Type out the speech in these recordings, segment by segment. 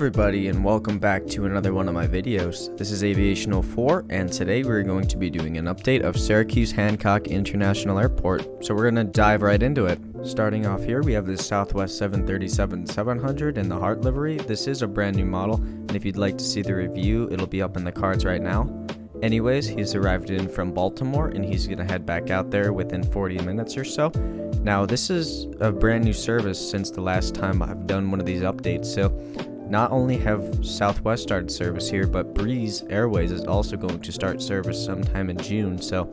everybody, and welcome back to another one of my videos. This is Aviation 04, and today we're going to be doing an update of Syracuse Hancock International Airport. So we're going to dive right into it. Starting off here, we have this Southwest 737-700 in the Heart livery. This is a brand new model, and if you'd like to see the review, it'll be up in the cards right now. Anyways, he's arrived in from Baltimore, and he's going to head back out there within 40 minutes or so. Now, this is a brand new service since the last time I've done one of these updates, so not only have Southwest started service here, but Breeze Airways is also going to start service sometime in June, so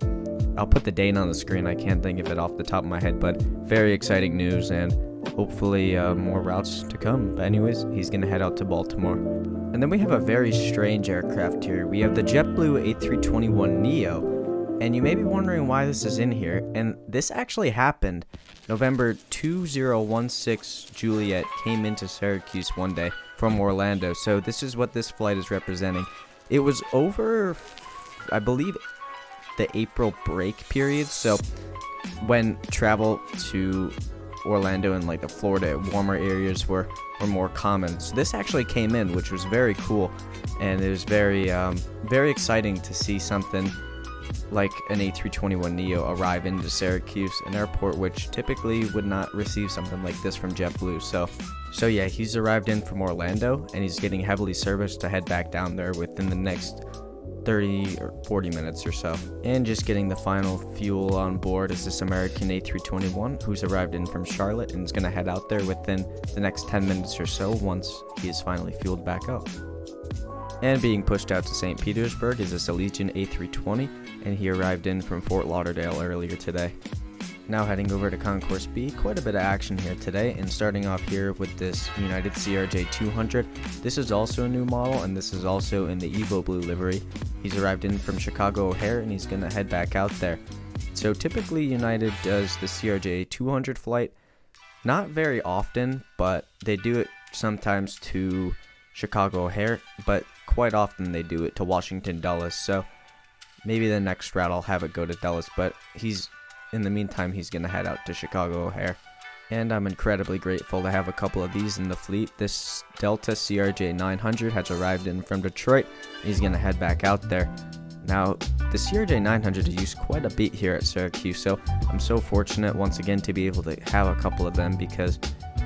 I'll put the date on the screen. I can't think of it off the top of my head, but very exciting news, and hopefully more routes to come. But anyways, he's going to head out to Baltimore. And then we have a very strange aircraft here. We have the JetBlue A321neo. And you may be wondering why this is in here, and this actually happened. November 2016 Juliet came into Syracuse one day from Orlando, so this is what this flight is representing. It was over, I believe, the April break period, so when travel to Orlando and like the Florida warmer areas were more common. So this actually came in, which was very cool, and it was very exciting to see something like an A321neo arrive into Syracuse, an airport which typically would not receive something like this from JetBlue. So yeah, he's arrived in from Orlando, and he's getting heavily serviced to head back down there within the next 30 or 40 minutes or so. And just getting the final fuel on board is this American A321, who's arrived in from Charlotte and is going to head out there within the next 10 minutes or so once he is finally fueled back up. And being pushed out to St. Petersburg is this Allegiant A320, and he arrived in from Fort Lauderdale earlier today. Now heading over to Concourse B, quite a bit of action here today, and starting off here with this United CRJ-200. This is also a new model, and this is also in the Evo Blue livery. He's arrived in from Chicago O'Hare, and he's going to head back out there. So typically United does the CRJ-200 flight, not very often, but they do it sometimes to Chicago O'Hare, but quite often they do it to Washington Dulles, so maybe the next route I'll have it go to Dulles, but in the meantime he's going to head out to Chicago O'Hare. And I'm incredibly grateful to have a couple of these in the fleet. This Delta CRJ-900 has arrived in from Detroit. He's going to head back out there. Now, the CRJ-900 is used quite a bit here at Syracuse, so I'm so fortunate once again to be able to have a couple of them because,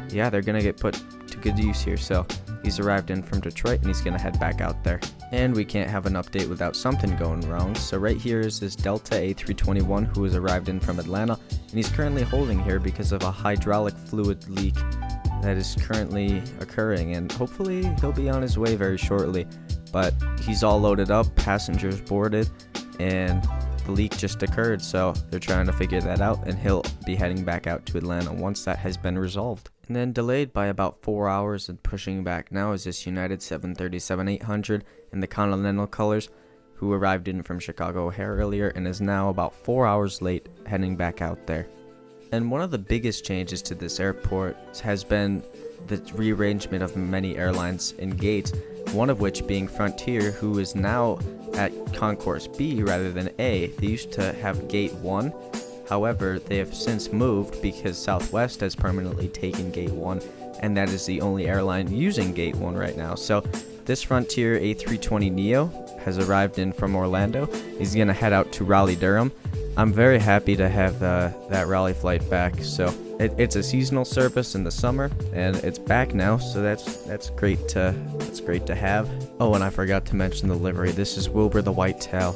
yeah, they're going to get put to good use here. So he's arrived in from Detroit, and he's going to head back out there. And we can't have an update without something going wrong. So right here is this Delta A321 who has arrived in from Atlanta, and he's currently holding here because of a hydraulic fluid leak that is currently occurring, and hopefully he'll be on his way very shortly. But he's all loaded up, passengers boarded, and the leak just occurred, so they're trying to figure that out, and he'll be heading back out to Atlanta once that has been resolved. And then delayed by about 4 hours and pushing back now is this United 737-800 in the Continental colors, who arrived in from Chicago O'Hare earlier and is now about 4 hours late heading back out there. And one of the biggest changes to this airport has been the rearrangement of many airlines and gates, one of which being Frontier, who is now at Concourse B rather than A. They used to have Gate 1. However, they have since moved because Southwest has permanently taken Gate 1, and that is the only airline using Gate 1 right now. So this Frontier A320neo has arrived in from Orlando. He's going to head out to Raleigh-Durham. I'm very happy to have that Raleigh flight back. So it's a seasonal service in the summer, and it's back now, so that's great to have. Oh, and I forgot to mention the livery. This is Wilbur the Whitetail,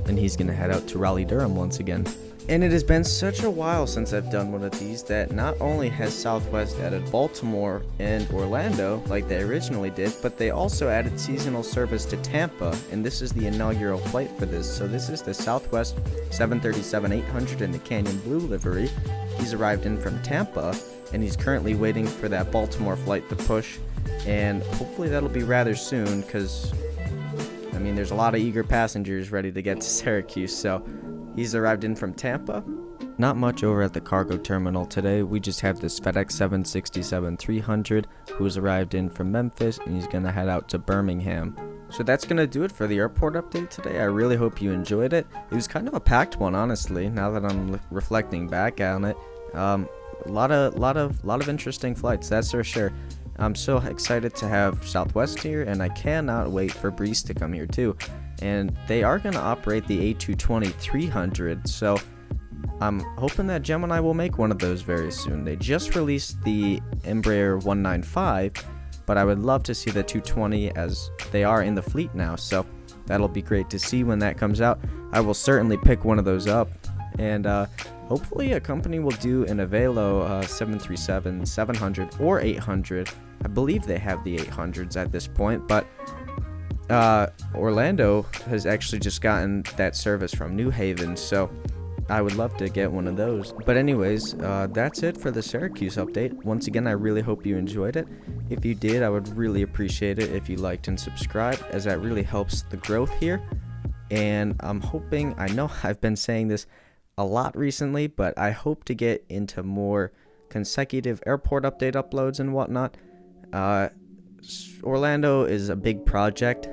and he's going to head out to Raleigh-Durham once again. And it has been such a while since I've done one of these that not only has Southwest added Baltimore and Orlando like they originally did, but they also added seasonal service to Tampa, and this is the inaugural flight for this. So this is the Southwest 737-800 in the Canyon Blue livery. He's arrived in from Tampa, and he's currently waiting for that Baltimore flight to push, and hopefully that'll be rather soon because, I mean, there's a lot of eager passengers ready to get to Syracuse, so he's arrived in from Tampa. Not much over at the cargo terminal today. We just have this FedEx 767-300 who's arrived in from Memphis, and he's going to head out to Birmingham. So that's going to do it for the airport update today. I really hope you enjoyed it. It was kind of a packed one, honestly, now that I'm reflecting back on it. A lot of interesting flights, that's for sure. I'm so excited to have Southwest here, and I cannot wait for Breeze to come here too. And they are going to operate the A220-300, so I'm hoping that Gemini will make one of those very soon. They just released the Embraer 195, but I would love to see the 220 as they are in the fleet now, so that'll be great to see when that comes out. I will certainly pick one of those up, and hopefully a company will do an Avelo 737, 700, or 800. I believe they have the 800s at this point, but Orlando has actually just gotten that service from New Haven, so I would love to get one of those. But anyways, that's it for the Syracuse update. Once again, I really hope you enjoyed it. If you did, I would really appreciate it if you liked and subscribed, as that really helps the growth here. And I'm hoping, I know I've been saying this a lot recently, but I hope to get into more consecutive airport update uploads and whatnot. Orlando is a big project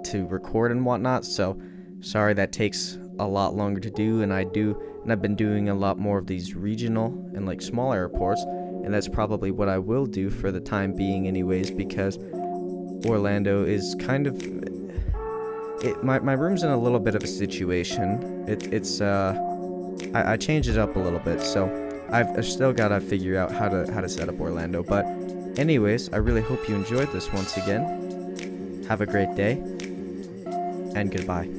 to record and whatnot, so sorry that takes a lot longer to do, and I've been doing a lot more of these regional and like small airports, and that's probably what I will do for the time being anyways, because Orlando is kind of my room's in a little bit of a situation. I changed it up a little bit, so I've still got to figure out how to set up Orlando. But anyways, I really hope you enjoyed this once again. Have a great day, and goodbye.